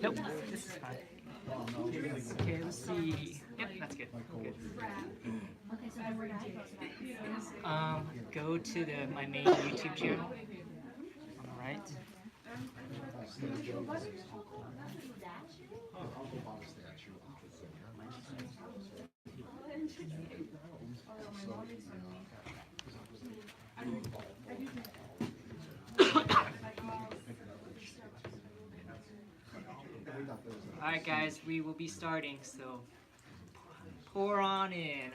Nope, this is fine. Okay, let's see. Yep, that's good. Good. Okay, so then where do I post that? Go to my main YouTube channel on the right. Alright guys, we will be starting, so pour on in.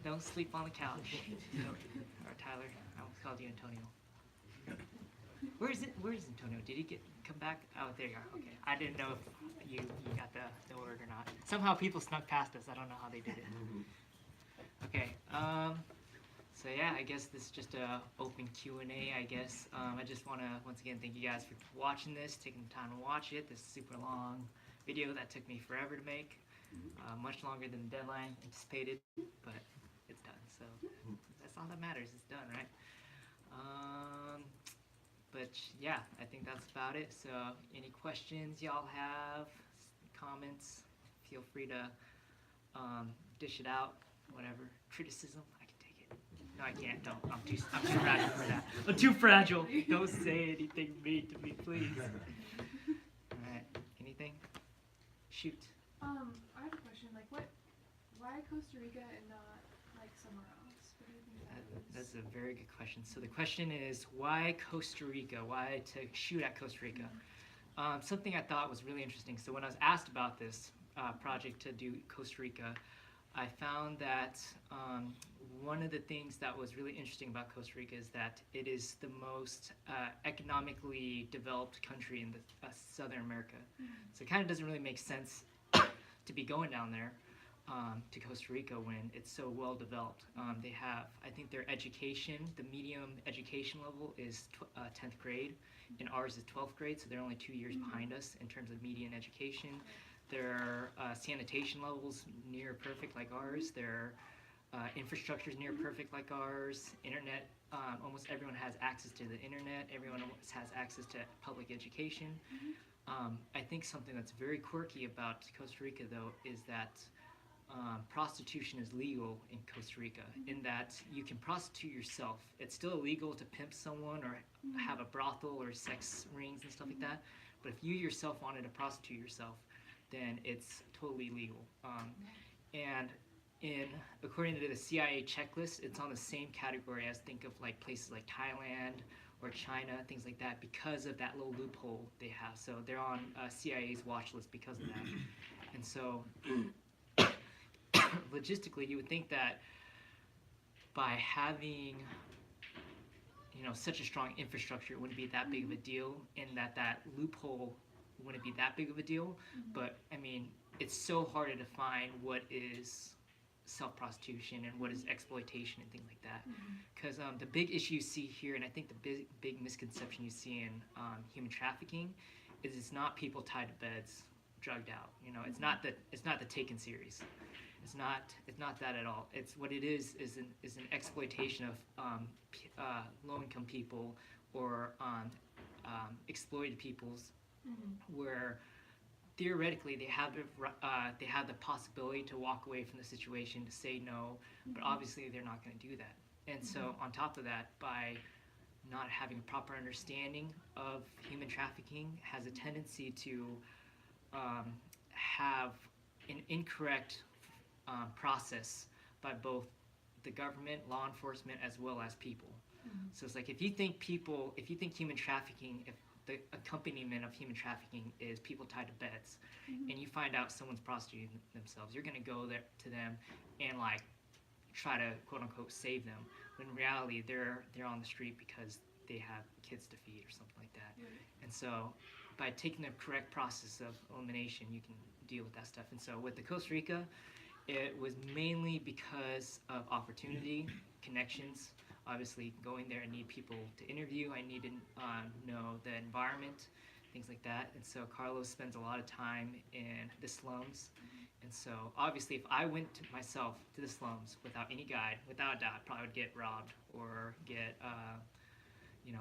Don't sleep on the couch. Or Tyler, I almost called you Antonio. Where is Antonio? Did he come back? Oh, there you are. Okay. I didn't know if you got the word or not. Somehow people snuck past us. I don't know how they did it. Okay. So yeah, I guess this is just a open Q&A, I guess. I just want to, once again, thank you guys for watching this, taking the time to watch it. This super long video that took me forever to make. Much longer than the deadline anticipated, but it's done. So that's all that matters. It's done, right? But yeah, I think that's about it. So any questions y'all have, comments, feel free to dish it out, whatever. Criticism, I can take it. No, I can't. Don't. I'm too fragile for that. I'm too fragile. Don't say anything mean to me, please. All right. Anything? Shoot. I have a question. Like, why Costa Rica and not like somewhere else? What do you think that is? That's a very good question. So the question is, why Costa Rica? Why to shoot at Costa Rica? Something I thought was really interesting. So when I was asked about this project to do Costa Rica, I found that one of the things that was really interesting about Costa Rica is that it is the most economically developed country in the Southern America. So it kind of doesn't really make sense to be going down there to Costa Rica when it's so well developed. They have, I think their education, the medium education level is 10th grade, and ours is 12th grade, so they're only 2 years behind us in terms of median education. Their sanitation levels near perfect like ours. Their infrastructure is near perfect like ours. Internet, almost everyone has access to the internet. Everyone almost has access to public education. I think something that's very quirky about Costa Rica, though, is that prostitution is legal in Costa Rica, in that you can prostitute yourself. It's still illegal to pimp someone or have a brothel or sex rings and stuff like that, but if you yourself wanted to prostitute yourself, then it's totally legal. And according to the CIA checklist, it's on the same category as, think of like places like Thailand or China, things like that, because of that little loophole they have. So they're on CIA's watch list because of that. And so logistically, you would think that by having such a strong infrastructure, it wouldn't be that big of a deal, and that loophole wouldn't be that big of a deal. But I mean, it's so hard to define what is self-prostitution and what is exploitation and things like that, because the big issue you see here, and I think the big misconception you see in human trafficking, is it's not people tied to beds, drugged out. It's not the Taken series. It's not that at all. It's what it is an exploitation of low-income people or exploited peoples, where theoretically they have the possibility to walk away from the situation, to say no, but obviously they're not going to do that. And so on top of that, by not having a proper understanding of human trafficking, has a tendency to have an incorrect process by both the government, law enforcement, as well as people. So it's like, if you think human trafficking, if the accompaniment of human trafficking is people tied to beds, and you find out someone's prostituting themselves, you're going to go there to them and like try to quote unquote save them, when in reality they're on the street because they have kids to feed or something like that. And so by taking the correct process of elimination, you can deal with that stuff. And so with the Costa Rica, it was mainly because of opportunity, connections. Obviously, going there, I need people to interview. I need to know the environment, things like that. And so Carlos spends a lot of time in the slums. And so obviously, if I went myself to the slums without any guide, without a doubt, I probably would get robbed or get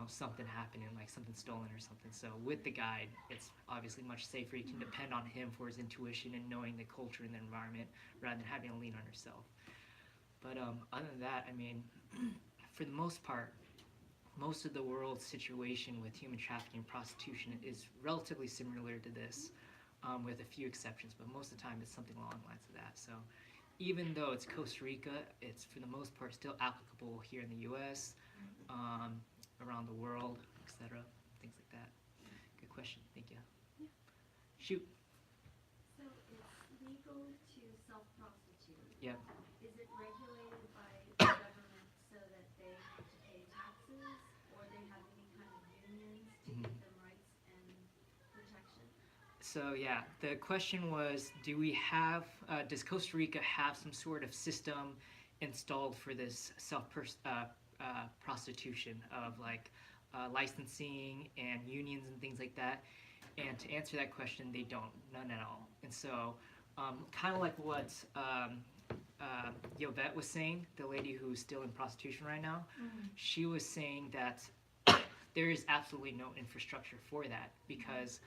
something happening, like something stolen or something. So with the guide, it's obviously much safer. You can depend on him for his intuition and knowing the culture and the environment rather than having to lean on yourself. But other than that, I mean, for the most part, most of the world's situation with human trafficking and prostitution is relatively similar to this, with a few exceptions, but most of the time it's something along the lines of that. So even though it's Costa Rica, it's for the most part still applicable here in the U.S., around the world, etc., things like that. Good question. Thank you. Yeah. Shoot. So it's legal to self-prostitute. Yep. Is it regulated by the government so that they have to pay taxes, or they have any kind of unions to give them rights and protection? So yeah, the question was, does Costa Rica have some sort of system installed for this prostitution of like licensing and unions and things like that? And to answer that question, they don't, none at all. And so, kind of like what Yvette was saying, the lady who's still in prostitution right now, she was saying that there is absolutely no infrastructure for that because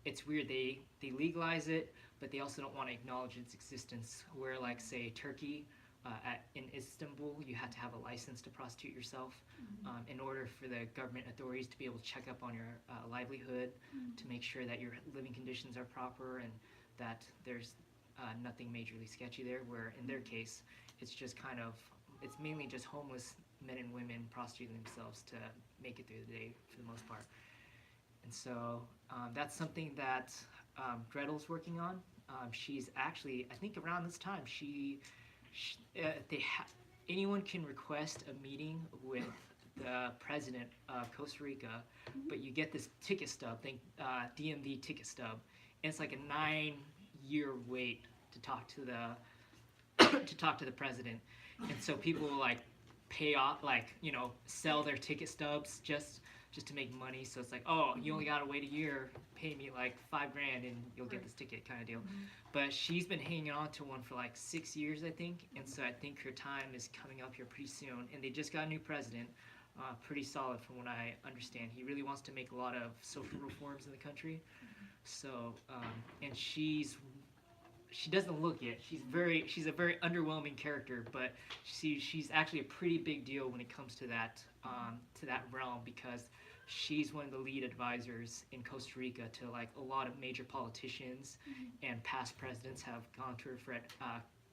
it's weird. They legalize it, but they also don't want to acknowledge its existence. Where, like, say, Turkey, in Istanbul, you had to have a license to prostitute yourself in order for the government authorities to be able to check up on your livelihood, to make sure that your living conditions are proper and that there's nothing majorly sketchy there. Where in their case, it's mainly just homeless men and women prostituting themselves to make it through the day for the most part. And so that's something that Gretel's working on. She's actually, I think around this time, anyone can request a meeting with the president of Costa Rica, but you get this ticket stub, DMV ticket stub, and it's like a 9-year wait to talk to the president. And so people will like pay off, sell their ticket stubs just to make money. So it's like, oh, you only gotta wait a year, pay me like $5,000 and you'll get this ticket kind of deal. But she's been hanging on to one for like 6 years, I think, and so I think her time is coming up here pretty soon. And they just got a new president, pretty solid from what I understand. He really wants to make a lot of social reforms in the country. So, and she doesn't look it. She's a very underwhelming character, but she's actually a pretty big deal when it comes to that realm, because she's one of the lead advisors in Costa Rica to like a lot of major politicians and past presidents have gone to her for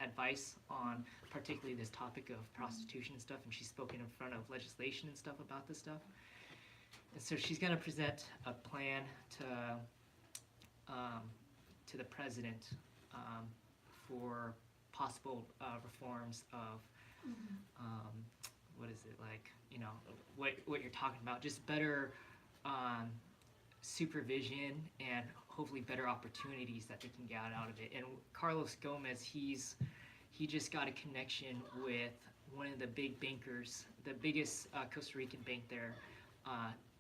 advice on particularly this topic of prostitution and stuff, and she's spoken in front of legislation and stuff about this stuff. And so she's going to present a plan to the president for possible reforms of what is it, like, what you're talking about, just better supervision and hopefully better opportunities that they can get out of it. And Carlos Gomez, he just got a connection with one of the big bankers, the biggest Costa Rican bank there,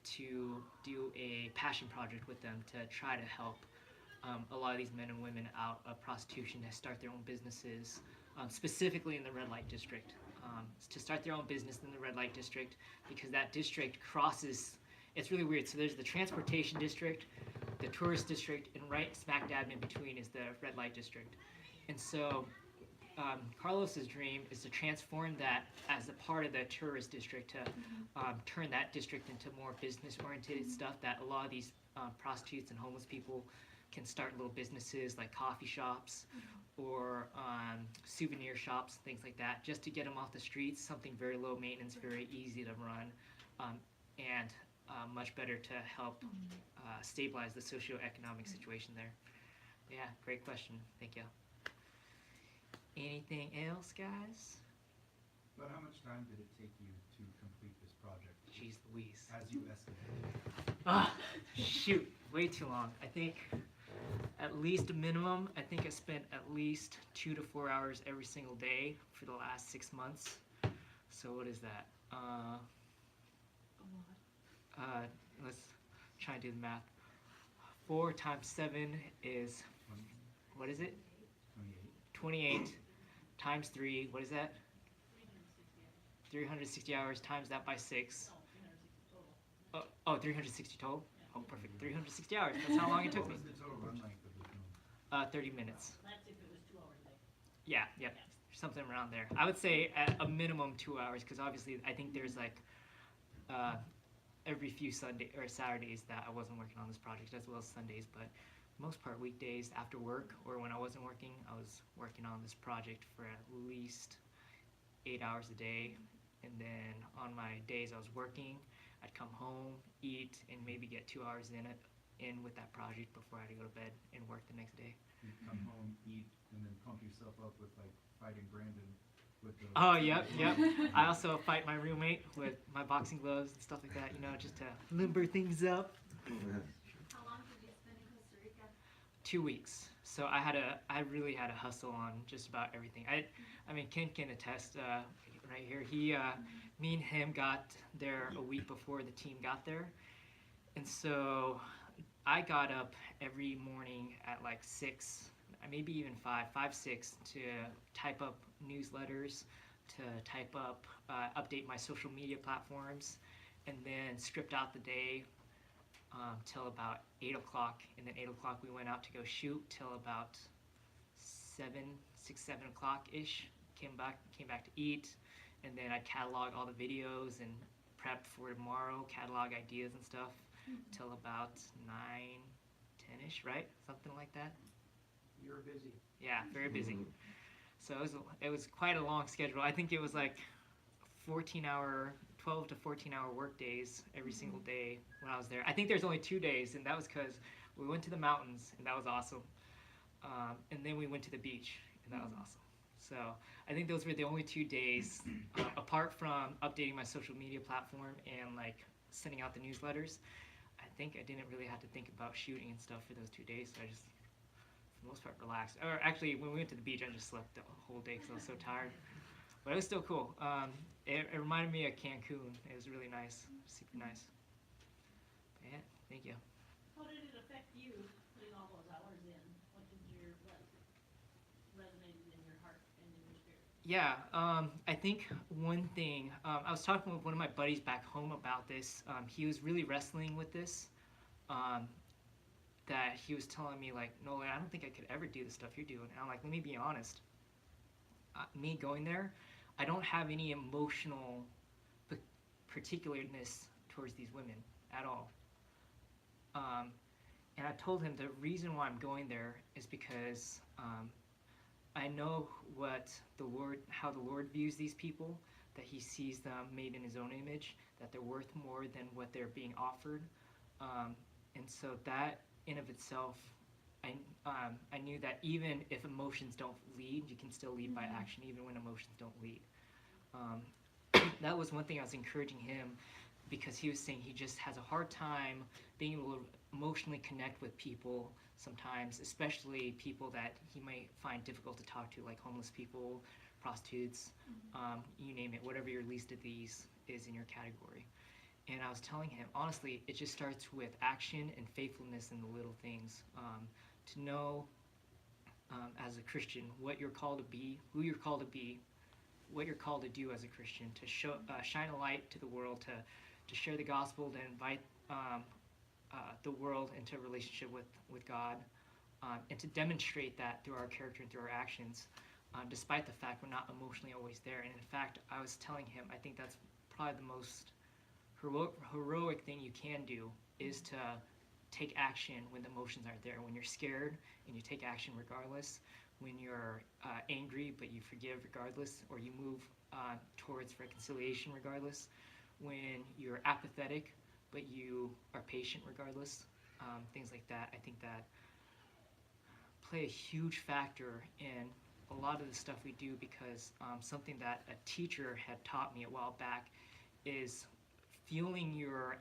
to do a passion project with them to try to help a lot of these men and women out of prostitution to start their own businesses, specifically in the red light district. To start their own business in the red light district, because that district crosses, it's really weird. So there's the transportation district, the tourist district, and right smack dab in between is the red light district. And so Carlos's dream is to transform that as a part of the tourist district, to turn that district into more business-oriented stuff, that a lot of these prostitutes and homeless people can start little businesses like coffee shops or souvenir shops, things like that, just to get them off the streets, something very low maintenance, very easy to run, and much better to help stabilize the socioeconomic situation there. Yeah, great question. Thank you. Anything else, guys? But how much time did it take you to complete this project? Jeez Louise. As you estimated? Shoot, way too long. I think at least a minimum, I think I spent at least 2 to 4 hours every single day for the last 6 months. So what is that? Let's try and do the math. 4 times 7 is, what is it? 28 times 3, what is that? 360 hours, times that by 6. Oh, 360 total? Oh, perfect. 360 hours. That's how long it took What me. was the total run length of the film? 30 minutes. That's if it was 2 hours a day. Yeah, yep. Something around there. I would say at a minimum 2 hours, because obviously I think there's like every few Sunday or Saturdays that I wasn't working on this project, as well as Sundays, but most part weekdays after work or when I wasn't working, I was working on this project for at least 8 hours a day. And then on my days I was working, I'd come home, eat, and maybe get 2 hours in with that project before I had to go to bed and work the next day. You come home, eat, and then pump yourself up with like fighting Brandon with the. Oh, yep. I also fight my roommate with my boxing gloves and stuff like that, just to limber things up. How long did you spend in Costa Rica? 2 weeks. So I really had to hustle on just about everything. I mean, Ken can attest right here. Me and him got there a week before the team got there. And so I got up every morning at like 6, maybe even 5, 6 to type up newsletters, to type up, update my social media platforms, and then script out the day till about 8 o'clock. And then 8 o'clock we went out to go shoot till about 7 o'clock-ish. Came back to eat, and then I'd catalog all the videos and prep for tomorrow, catalog ideas and stuff till about 9, 10-ish, right? Something like that. You were busy. Yeah, very busy. So it was quite a long schedule. I think it was like 12 to 14-hour work days every single day when I was there. I think there's only 2 days, and that was because we went to the mountains, and that was awesome. And then we went to the beach, and that was awesome. So I think those were the only 2 days, apart from updating my social media platform and like sending out the newsletters. I think I didn't really have to think about shooting and stuff for those 2 days. So I just, for the most part, relaxed. Or actually, when we went to the beach, I just slept the whole day because I was so tired. But it was still cool. It reminded me of Cancun. It was really nice, super nice. But yeah, thank you. How did it affect you putting all those hours in? What resonated in your heart and in your spirit? Yeah, I think one thing, I was talking with one of my buddies back home about this. He was really wrestling with this, that he was telling me, like, Nolan, I don't think I could ever do the stuff you're doing. And I'm like, let me be honest. Me going there, I don't have any emotional particularness towards these women at all. And I told him the reason why I'm going there is because I know how the Lord views these people, that he sees them made in his own image, that they're worth more than what they're being offered. And so that in of itself, I knew that even if emotions don't lead, you can still lead by action, even when emotions don't lead. That was one thing I was encouraging him, because he was saying he just has a hard time being able to emotionally connect with people sometimes, especially people that he might find difficult to talk to, like homeless people, prostitutes, you name it, whatever your least of these is in your category. And I was telling him, honestly, it just starts with action and faithfulness in the little things. To know, as a Christian, what you're called to be, who you're called to be, what you're called to do as a Christian, to shine a light to the world, to share the gospel, to invite the world into a relationship with God, and to demonstrate that through our character and through our actions, despite the fact we're not emotionally always there. And in fact, I was telling him, I think that's probably the most heroic thing you can do, is to take action when the emotions aren't there. When you're scared and you take action regardless, when you're angry but you forgive regardless, or you move towards reconciliation regardless, when you're apathetic but you are patient regardless, things like that. I think that play a huge factor in a lot of the stuff we do, because something that a teacher had taught me a while back is fueling your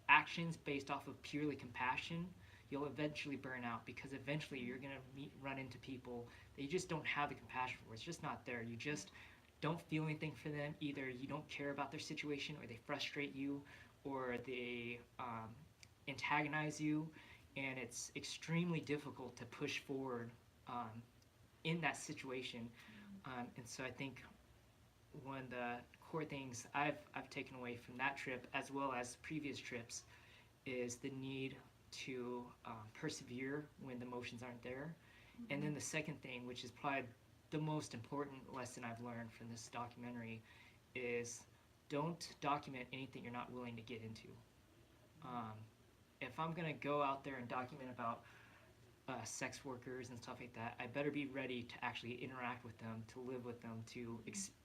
actions based off of purely compassion. You'll eventually burn out, because eventually you're going to run into people that you just don't have the compassion for. It's just not there. You just don't feel anything for them. Either you don't care about their situation, or they frustrate you, or they antagonize you, and it's extremely difficult to push forward in that situation. And so I think one of the core things I've taken away from that trip, as well as previous trips, is the need to persevere when the emotions aren't there. And then the second thing, which is probably the most important lesson I've learned from this documentary, is don't document anything you're not willing to get into. If I'm gonna go out there and document about sex workers and stuff like that, I better be ready to actually interact with them, to live with them, to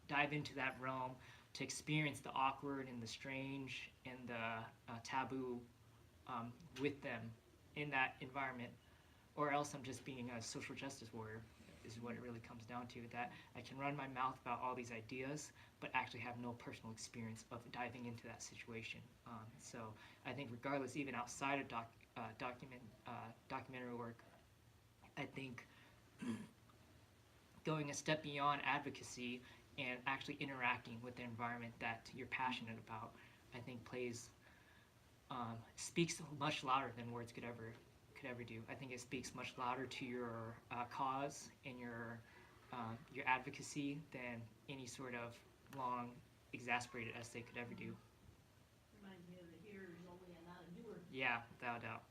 dive into that realm, to experience the awkward and the strange and the taboo with them in that environment, or else I'm just being a social justice warrior, is what it really comes down to, that I can run my mouth about all these ideas but actually have no personal experience of diving into that situation. So I think regardless, even outside of documentary work, I think going a step beyond advocacy and actually interacting with the environment that you're passionate about, I think speaks much louder than words could ever do. I think it speaks much louder to your cause and your advocacy than any sort of long, exasperated essay could ever do. Reminds me of the hearer is only and not a doer. Yeah, without a doubt.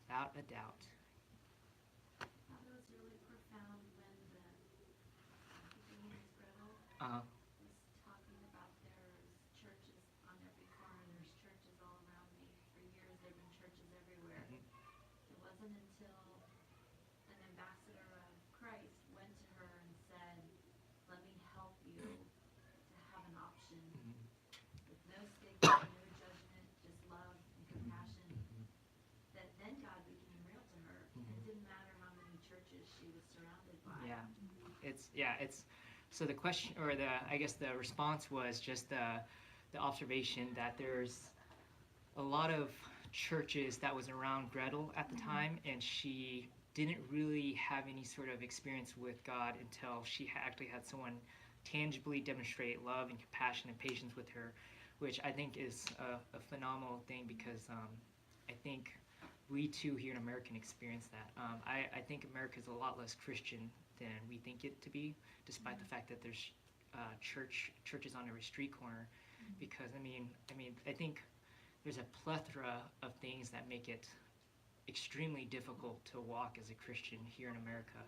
Without a doubt. That was really profound when the Venus Gretel Uh-huh. was talking about there's churches on every corner, there's churches all around me. For years there have been churches everywhere. Mhm. It wasn't until an ambassador of Christ went to her and said, let me help you to have an option Mhm. with no stigma, no judgment, just love and compassion. That then God became real to her. And it didn't matter how many churches she was surrounded by. It's so the question, or I guess the response was just the observation that there's a lot of churches that was around Gretel at the time, and she didn't really have any sort of experience with God until she actually had someone tangibly demonstrate love and compassion and patience with her, which I think is a phenomenal thing, because I think we too here in America can experience that. I think America is a lot less Christian than we think it to be, despite the fact that there's churches on every street corner. Because I think there's a plethora of things that make it extremely difficult to walk as a Christian here in America.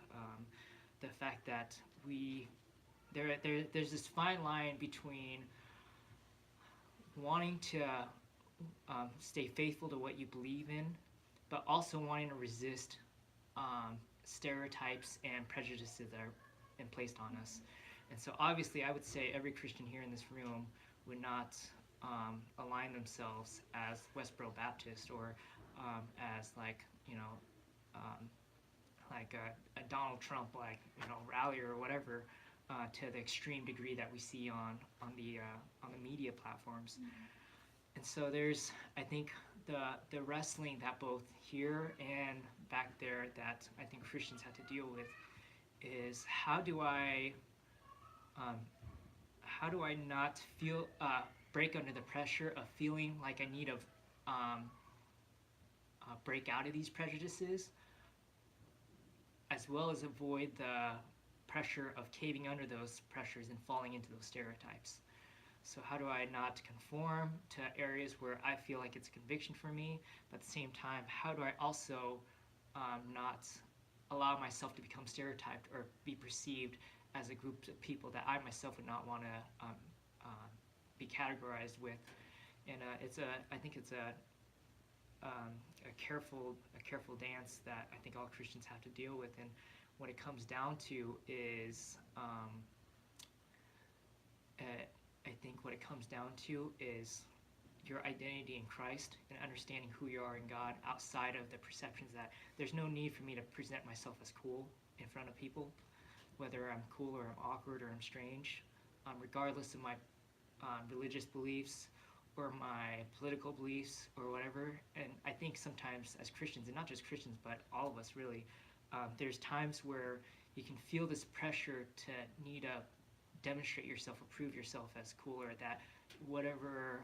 The fact that there's this fine line between wanting to stay faithful to what you believe in, but also wanting to resist stereotypes and prejudices that are placed on us. And so obviously I would say every Christian here in this room would not align themselves as Westboro Baptist, or as a Donald Trump rally or whatever, to the extreme degree that we see on the media platforms. And so there's, I think, the wrestling that both here and back there that I think Christians have to deal with is how do I not feel break under the pressure of feeling like I need to break out of these prejudices, as well as avoid the pressure of caving under those pressures and falling into those stereotypes. So how do I not conform to areas where I feel like it's a conviction for me, but at the same time, how do I also not allow myself to become stereotyped or be perceived as a group of people that I myself would not want to be categorized with? And I think it's a careful dance that I think all Christians have to deal with. And what it comes down to is I think what it comes down to is your identity in Christ and understanding who you are in God, outside of the perceptions that there's no need for me to present myself as cool in front of people, whether I'm cool or I'm awkward or I'm strange, regardless of my religious beliefs or my political beliefs or whatever. And I think sometimes as Christians, and not just Christians, but all of us really, there's times where you can feel this pressure to need to demonstrate yourself or prove yourself as cool, or that whatever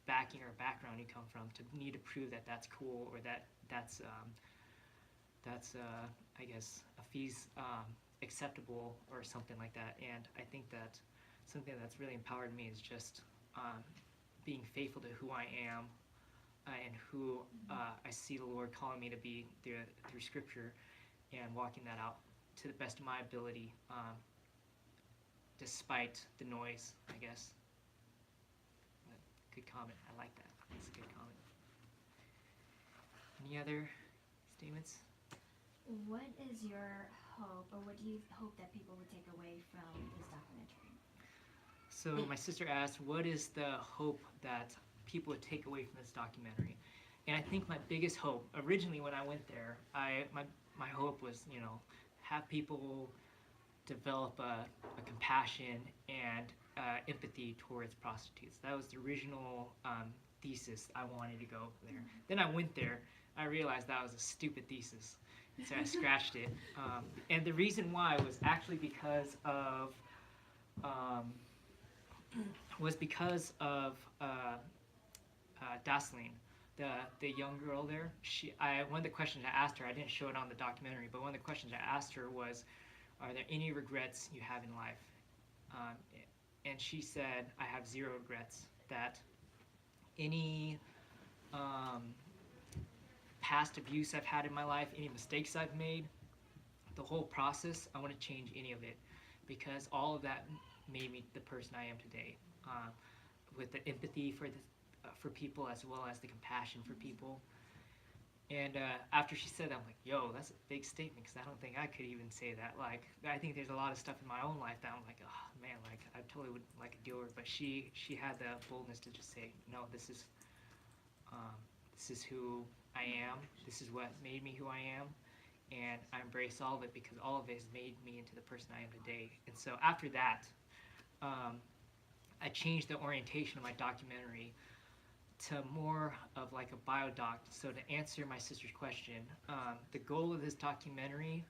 backing or background you come from, to need to prove that that's cool, or that's I guess a fees acceptable or something like that. And I think that something that's really empowered me is just being faithful to who I am and who I see the Lord calling me to be through Scripture, and walking that out to the best of my ability, despite the noise, I guess. But good comment. I like that. That's a good comment. Any other statements? What is your hope, or what do you hope that people would take away from this documentary? So my sister asked, what is the hope that people would take away from this documentary? And I think my biggest hope, originally when I went there, my hope was, have people develop a compassion and empathy towards prostitutes. That was the original thesis I wanted to go there. Then I went there, I realized that was a stupid thesis. So I scratched it. And the reason why was actually because of Daslene, the young girl there. One of the questions I asked her, I didn't show it on the documentary, but one of the questions I asked her was, are there any regrets you have in life? And she said, I have 0 regrets. That any past abuse I've had in my life, any mistakes I've made, the whole process, I want to change any of it, because all of that made me the person I am today, with the empathy for people as well as the compassion for people. And after she said that, I'm like, yo, that's a big statement, because I don't think I could even say that. Like, I think there's a lot of stuff in my own life that I'm like, oh man, like I totally would like a deal with. But she had the boldness to just say, no, this is who I am. This is what made me who I am, and I embrace all of it, because all of it has made me into the person I am today. And so after that, I changed the orientation of my documentary to more of like a biodoc. So to answer my sister's question, the goal of this documentary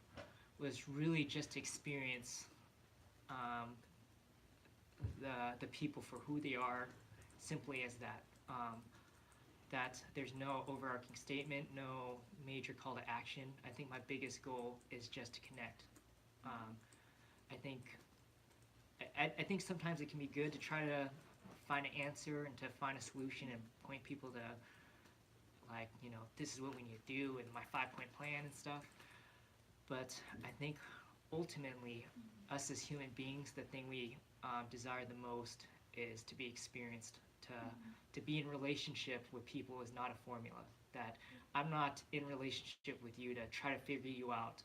was really just to experience the people for who they are, simply as that. That there's no overarching statement, no major call to action. I think my biggest goal is just to connect. I think sometimes it can be good to try to find an answer and to find a solution and point people to, like, this is what we need to do and my 5-point plan and stuff. But I think ultimately, us as human beings, the thing we desire the most is to be experienced, to be in relationship with people is not a formula. That I'm not in relationship with you to try to figure you out.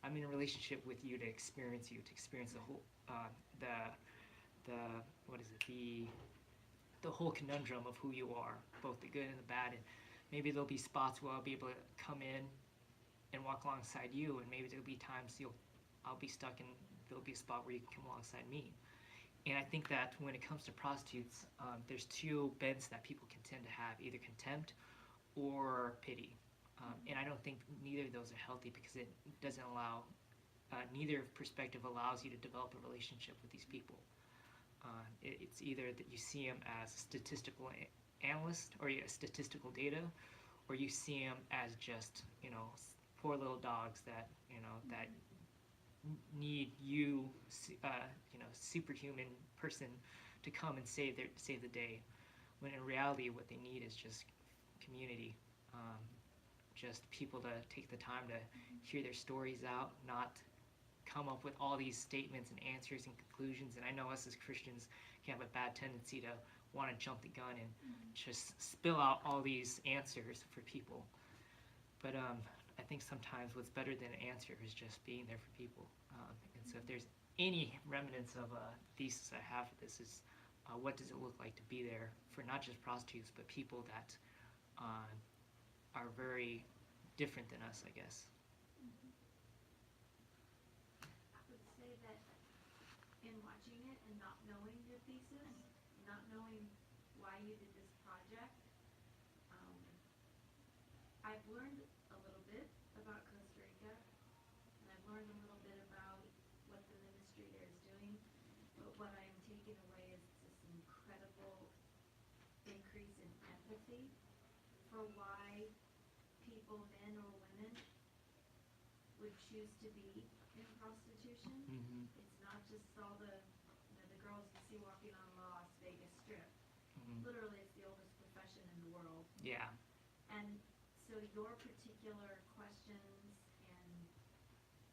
I'm in a relationship with you to experience you, to experience the whole, the whole conundrum of who you are, both the good and the bad. And maybe there'll be spots where I'll be able to come in and walk alongside you, and maybe there'll be times I'll be stuck and there'll be a spot where you can come alongside me. And I think that when it comes to prostitutes, there's 2 bents that people can tend to have, either contempt or pity. And I don't think neither of those are healthy, because it doesn't allow, neither perspective allows you to develop a relationship with these people. It's either that you see them as a statistical analyst or statistical data, or you see them as just, poor little dogs that, that need you, superhuman person to come and save the day, when in reality what they need is just community, just people to take the time to hear their stories out, not come up with all these statements and answers and conclusions. And I know us as Christians can have a bad tendency to want to jump the gun and just spill out all these answers for people. But I think sometimes what's better than an answer is just being there for people. And so if there's any remnants of a thesis I have for this, is what does it look like to be there for not just prostitutes, but people that are very different than us, I guess. I would say that in watching it and not knowing your thesis, not knowing why you did this project, I've learned a little bit about Costa Rica, and I've learned a little bit about what the ministry there is doing, but what I'm taking away is this incredible increase in empathy for why people, men or women, would choose to be in prostitution. Mm-hmm. It's not just all the girls you see walking on Las Vegas Strip. Mm-hmm. Literally, it's the oldest profession in the world. Yeah. And so your particular questions and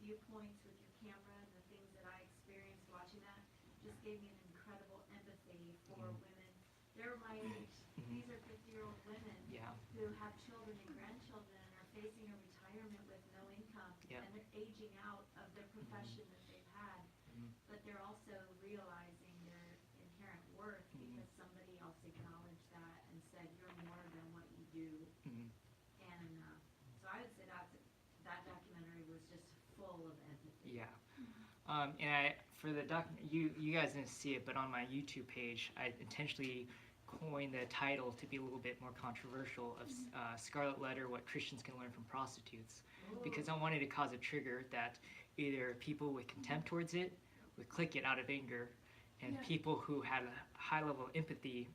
viewpoints with your camera and the things that I experienced watching that just gave me an incredible empathy for women. They're my age. These are 50-year-old women Yeah. who have children and grandchildren and are facing a retirement with no income. Yeah. And they're aging out of their profession that they've had. But they're also realizing their inherent worth because somebody else acknowledged that and said, you're more than what you do. And so I would say that documentary was just full of empathy. Yeah. And for the you guys didn't see it, but on my YouTube page, I intentionally coined the title to be a little bit more controversial of Scarlet Letter, What Christians Can Learn from Prostitutes. Because I wanted to cause a trigger that either people with contempt towards it would click it out of anger, and people who had a high level of empathy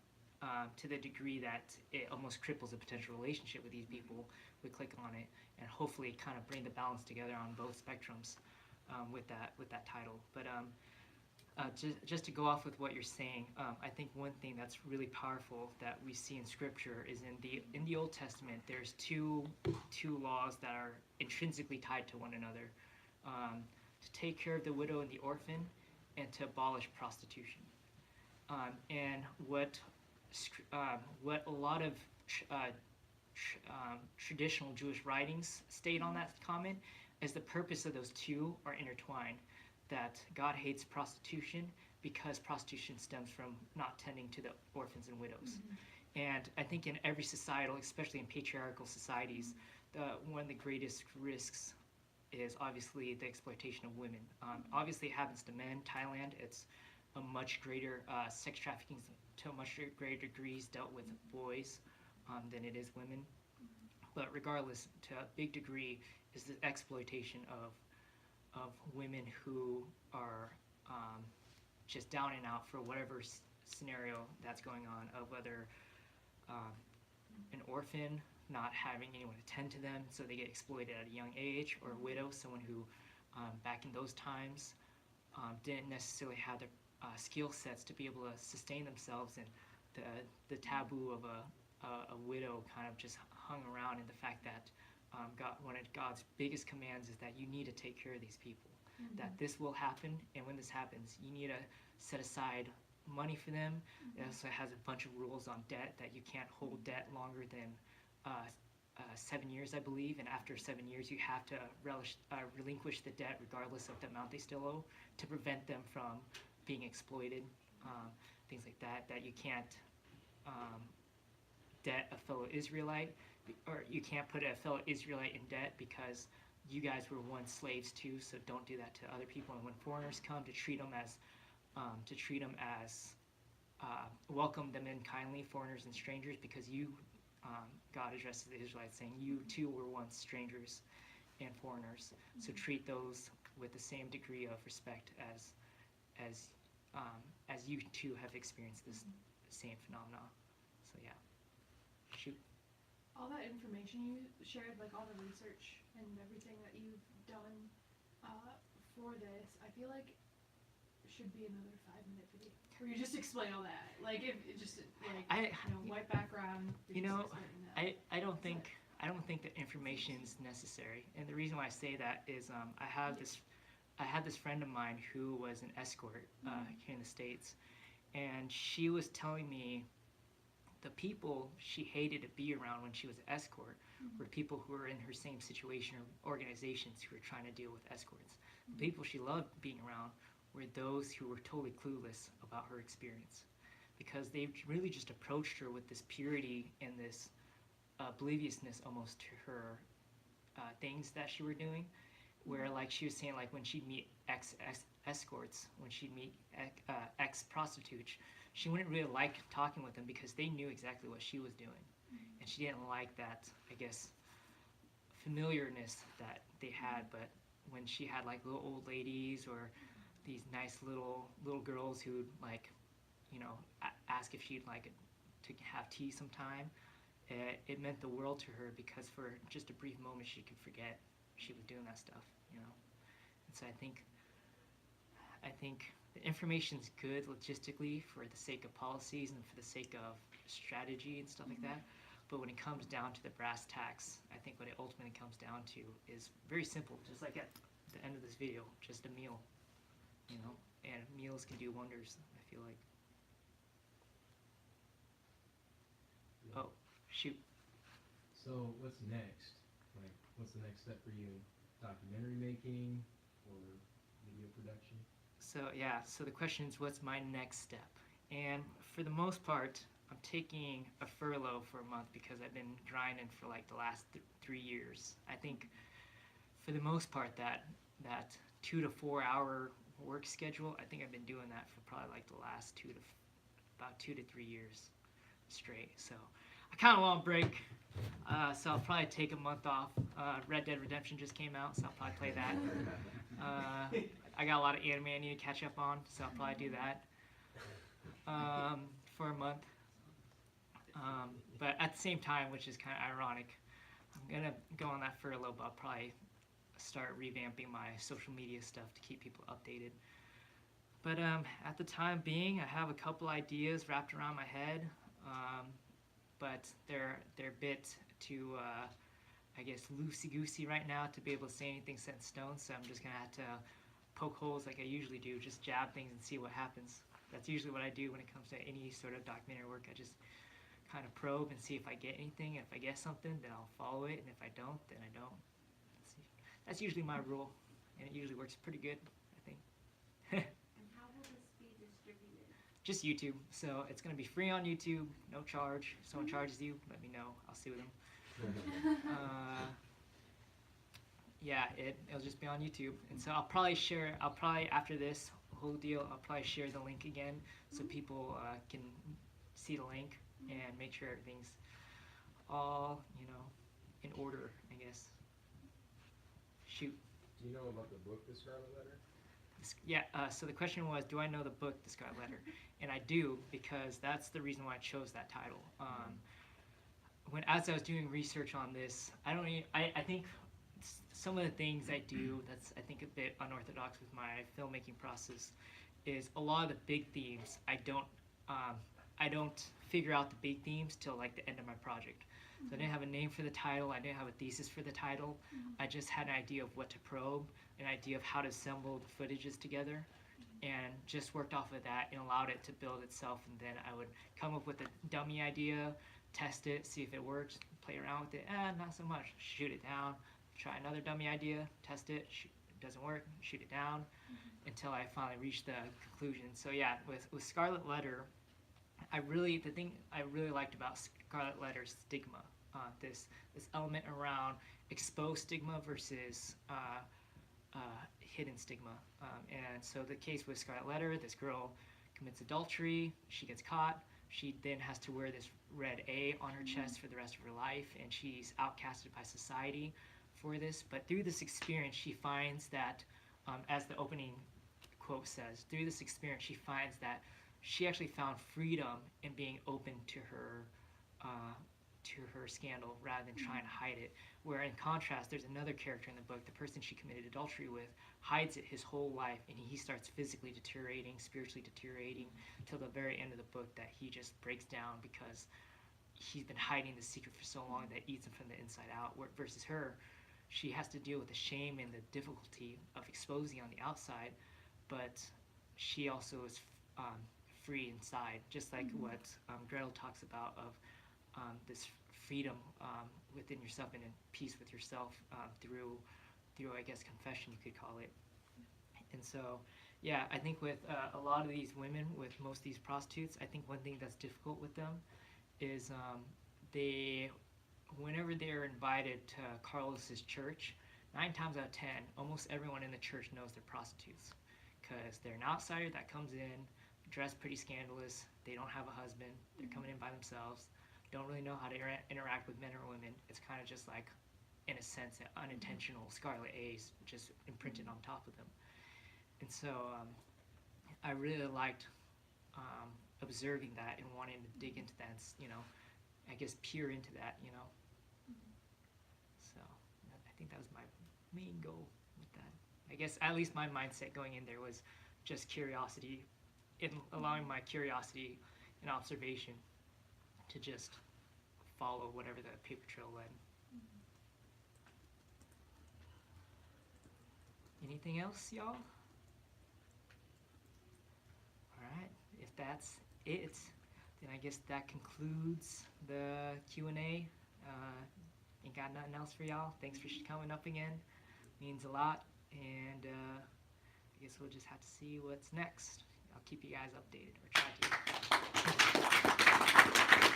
to the degree that it almost cripples a potential relationship with these people would click on it, and hopefully kind of bring the balance together on both spectrums with that title. But just to go off with what you're saying, I think one thing that's really powerful that we see in Scripture is in the Old Testament, there's two laws that are intrinsically tied to one another: to take care of the widow and the orphan, and to abolish prostitution. And what a lot of traditional Jewish writings state on that comment is the purpose of those two are intertwined. That God hates prostitution because prostitution stems from not tending to the orphans and widows. And I think in every societal, especially in patriarchal societies, one of the greatest risks is obviously the exploitation of women. Obviously it happens to men. Thailand, it's a much greater, sex trafficking to a much greater degrees dealt with boys than it is women. But regardless, to a big degree, is the exploitation of women who are just down and out for whatever scenario that's going on, of whether an orphan not having anyone to tend to them, so they get exploited at a young age, or a widow, someone who back in those times didn't necessarily have the skill sets to be able to sustain themselves, and the taboo of a widow kind of just hung around, and the fact that one of God's biggest commands is that you need to take care of these people, that this will happen, and when this happens, you need to set aside money for them. It also has a bunch of rules on debt, that you can't hold debt longer than 7 years, I believe, and after 7 years you have to relinquish the debt regardless of the amount they still owe, to prevent them from being exploited, things like that, that you can't debt a fellow Israelite, or you can't put a fellow Israelite in debt because you guys were once slaves too, so don't do that to other people. And when foreigners come, to treat them as welcome them in kindly, foreigners and strangers, because God addresses the Israelites saying, you too were once strangers and foreigners, so treat those with the same degree of respect as you too have experienced this same phenomena. So yeah, shoot. All that information you shared, like all the research and everything that you've done for this, I feel like it should be another 5-minute video where you just explain all that. Like it just like white background. I don't think that information is necessary, and the reason why I say that is I had this friend of mine who was an escort here in the States, and she was telling me the people she hated to be around when she was an escort were people who were in her same situation, or organizations who were trying to deal with escorts. The people she loved being around were those who were totally clueless about her experience, because they really just approached her with this purity and this obliviousness almost to her things that she were doing, where like she was saying, like when she'd meet escorts, when she'd meet ex-prostitutes, she wouldn't really like talking with them because they knew exactly what she was doing, and she didn't like that, I guess, familiarness that they had. But when she had like little old ladies or these nice little girls who'd like, ask if she'd like to have tea sometime, it meant the world to her, because for just a brief moment she could forget she was doing that stuff, And so I think the information's good logistically for the sake of policies and for the sake of strategy and stuff like that, But when it comes down to the brass tacks, I think what it ultimately comes down to is very simple, just like at the end of this video, just a meal, you know, and meals can do wonders, I feel like. Oh, shoot. So what's next? Like, what's the next step for you? Documentary making or video production? So yeah, so the question is, what's my next step? And for the most part, I'm taking a furlough for a month because I've been grinding for like the last 3 years. I think for the most part that 2 to 4 hour work schedule, I think I've been doing that for probably like the last about 2 to 3 years straight. So I kind of want a break. So I'll probably take a month off. Red Dead Redemption just came out, so I'll probably play that. I got a lot of anime I need to catch up on, so I'll probably do that for a month. But at the same time, which is kind of ironic, I'm going to go on that furlough, but I'll probably start revamping my social media stuff to keep people updated. But at the time being, I have a couple ideas wrapped around my head, but they're a bit too, I guess, loosey-goosey right now to be able to say anything set in stone, so I'm just going to have to poke holes like I usually do, just jab things and see what happens. That's usually what I do when it comes to any sort of documentary work. I just kind of probe and see if I get anything. If I get something, then I'll follow it, and if I don't, then I don't. That's usually my rule, and it usually works pretty good, I think. And how will this be distributed? Just YouTube. So it's going to be free on YouTube, no charge. If someone charges you, let me know. I'll sue them. Yeah, it'll just be on YouTube. And so I'll probably after this whole deal, I'll probably share the link again so people can see the link and make sure everything's all, in order, I guess. Shoot. Do you know about the book, The Scarlet Letter? Yeah, so the question was, do I know the book, The Scarlet Letter? And I do, because that's the reason why I chose that title. As I was doing research on this, I think some of the things I do that's, I think, a bit unorthodox with my filmmaking process is a lot of the big themes, I don't figure out the big themes till like the end of my project. So I didn't have a name for the title, I didn't have a thesis for the title, I just had an idea of what to probe, an idea of how to assemble the footages together, and just worked off of that and allowed it to build itself, and then I would come up with a dummy idea, test it, see if it works, play around with it, not so much, shoot it down, try another dummy idea, test it, it doesn't work, shoot it down, until I finally reached the conclusion. So yeah, with Scarlet Letter, the thing I really liked about Scarlet Letter's stigma, this element around exposed stigma versus hidden stigma. And so the case with Scarlet Letter, this girl commits adultery, she gets caught, she then has to wear this red A on her chest for the rest of her life, and she's outcasted by society for this. But through this experience, she finds that, as the opening quote says, through this experience, she finds that she actually found freedom in being open to her scandal rather than trying to hide it. Where in contrast, there's another character in the book, the person she committed adultery with, hides it his whole life, and he starts physically deteriorating, spiritually deteriorating, till the very end of the book that he just breaks down because he's been hiding the secret for so long that it eats him from the inside out. Versus her, she has to deal with the shame and the difficulty of exposing on the outside, but she also is free inside, just like what Gretel talks about of this freedom within yourself and in peace with yourself through I guess confession, you could call it. And so yeah, I think with a lot of these women, with most of these prostitutes, I think one thing that's difficult with them is whenever they're invited to Carlos's church, 9 times out of 10, almost everyone in the church knows they're prostitutes, because they're an outsider that comes in, dressed pretty scandalous, they don't have a husband, they're coming in by themselves, don't really know how to interact with men or women. It's kind of just like, in a sense, an unintentional scarlet A's just imprinted on top of them. And so I really liked observing that and wanting to dig into that, I guess peer into that, So I think that was my main goal with that. I guess at least my mindset going in there was just curiosity, in allowing my curiosity and observation to just follow whatever the paper trail led. Anything else, y'all? Alright, if that's it, then I guess that concludes the Q&A. Ain't got nothing else for y'all. Thanks for coming up again. Means a lot. And I guess we'll just have to see what's next. I'll keep you guys updated, or try to.